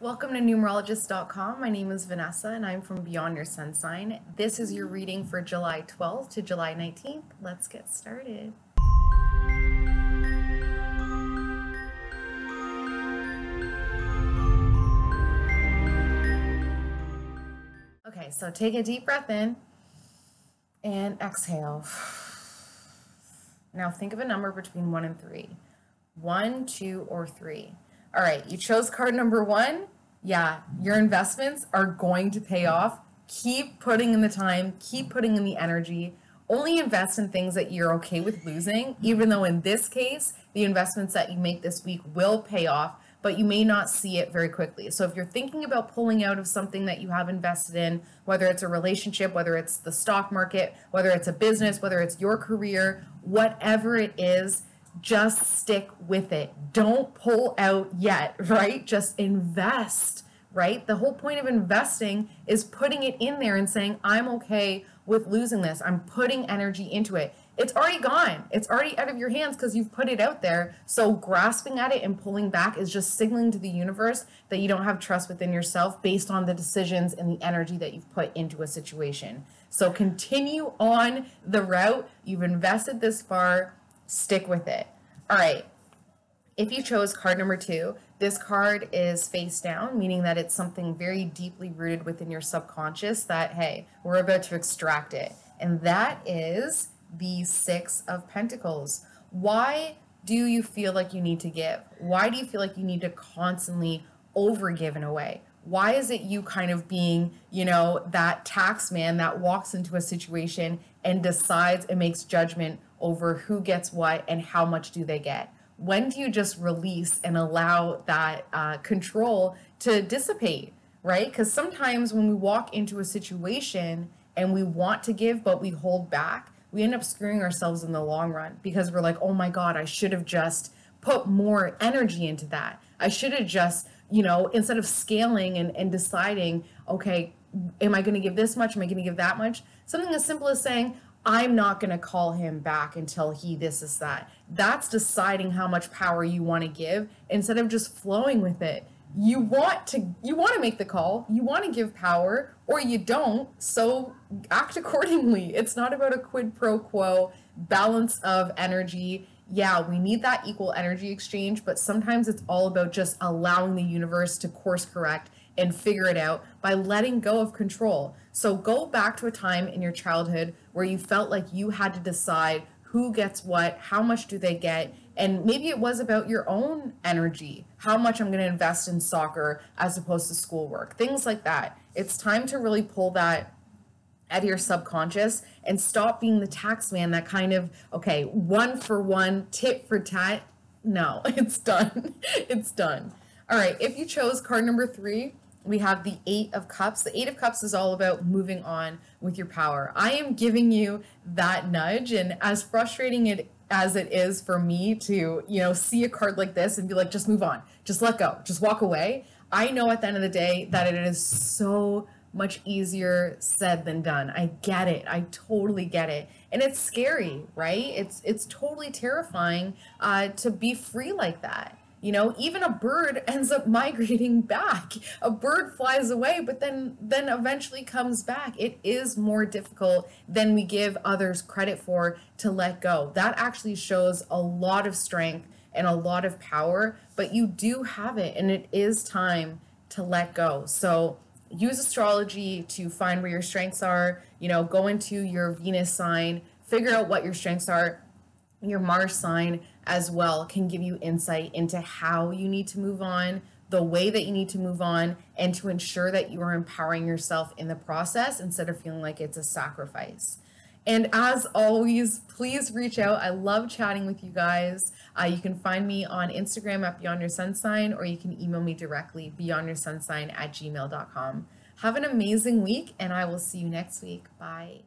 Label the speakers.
Speaker 1: Welcome to numerologist.com. My name is Vannessa and I'm from Beyond Your Sun Sign. This is your reading for July 12th to July 19th. Let's get started. Okay, so take a deep breath in and exhale. Now think of a number between 1 and 3. 1, 2, or 3. All right, you chose card number 1. Yeah, your investments are going to pay off. Keep putting in the time, keep putting in the energy. Only invest in things that you're okay with losing, even though in this case, the investments that you make this week will pay off, but you may not see it very quickly. So if you're thinking about pulling out of something that you have invested in, whether it's a relationship, whether it's the stock market, whether it's a business, whether it's your career, whatever it is, just stick with it. Don't pull out yet, right? Just invest, right? The whole point of investing is putting it in there and saying, I'm okay with losing this. I'm putting energy into it. It's already gone. It's already out of your hands because you've put it out there. So grasping at it and pulling back is just signaling to the universe that you don't have trust within yourself based on the decisions and the energy that you've put into a situation. So continue on the route. You've invested this far. Stick with it. All right. If you chose card number 2, this card is face down, meaning that it's something very deeply rooted within your subconscious that, hey, we're about to extract it. And that is the 6 of Pentacles. Why do you feel like you need to give? Why do you feel like you need to constantly overgive in a way? Why is it you kind of being, that tax man that walks into a situation and decides and makes judgment over who gets what and how much do they get? When do you just release and allow that control to dissipate, right? Because sometimes when we walk into a situation and we want to give, but we hold back, we end up screwing ourselves in the long run because we're like, oh my God, I should have just put more energy into that. I should have just, instead of scaling and deciding, okay, am I going to give this much? Am I going to give that much? Something as simple as saying, I'm not going to call him back until he this is that. That's deciding how much power you want to give instead of just flowing with it. You want to make the call, you want to give power, or you don't, so act accordingly. It's not about a quid pro quo, balance of energy. Yeah, we need that equal energy exchange, but sometimes it's all about just allowing the universe to course correct and figure it out by letting go of control. So go back to a time in your childhood where you felt like you had to decide who gets what, how much do they get, and maybe it was about your own energy, how much I'm going to invest in soccer as opposed to schoolwork, things like that. It's time to really pull that out of your subconscious and stop being the tax man that kind of, okay, 1 for 1, tit for tat. No, it's done. It's done. All right, if you chose card number 3, we have the 8 of Cups. The 8 of Cups is all about moving on with your power. I am giving you that nudge, and as frustrating as it is for me to, see a card like this and be like, just move on, just let go, just walk away. I know at the end of the day that it is so much easier said than done. I get it. I totally get it. And it's scary, right? It's totally terrifying to be free like that. Even a bird ends up migrating back. A bird flies away, but then eventually comes back. It is more difficult than we give others credit for to let go. That actually shows a lot of strength and a lot of power, but you do have it, and it is time to let go. So use astrology to find where your strengths are, go into your Venus sign, figure out what your strengths are. Your Mars sign as well can give you insight into how you need to move on, the way that you need to move on, and to ensure that you are empowering yourself in the process instead of feeling like it's a sacrifice. And as always, please reach out. I love chatting with you guys. You can find me on Instagram at Beyond Your Sun Sign, or you can email me directly, beyondyoursunsign@gmail.com. Have an amazing week, and I will see you next week. Bye.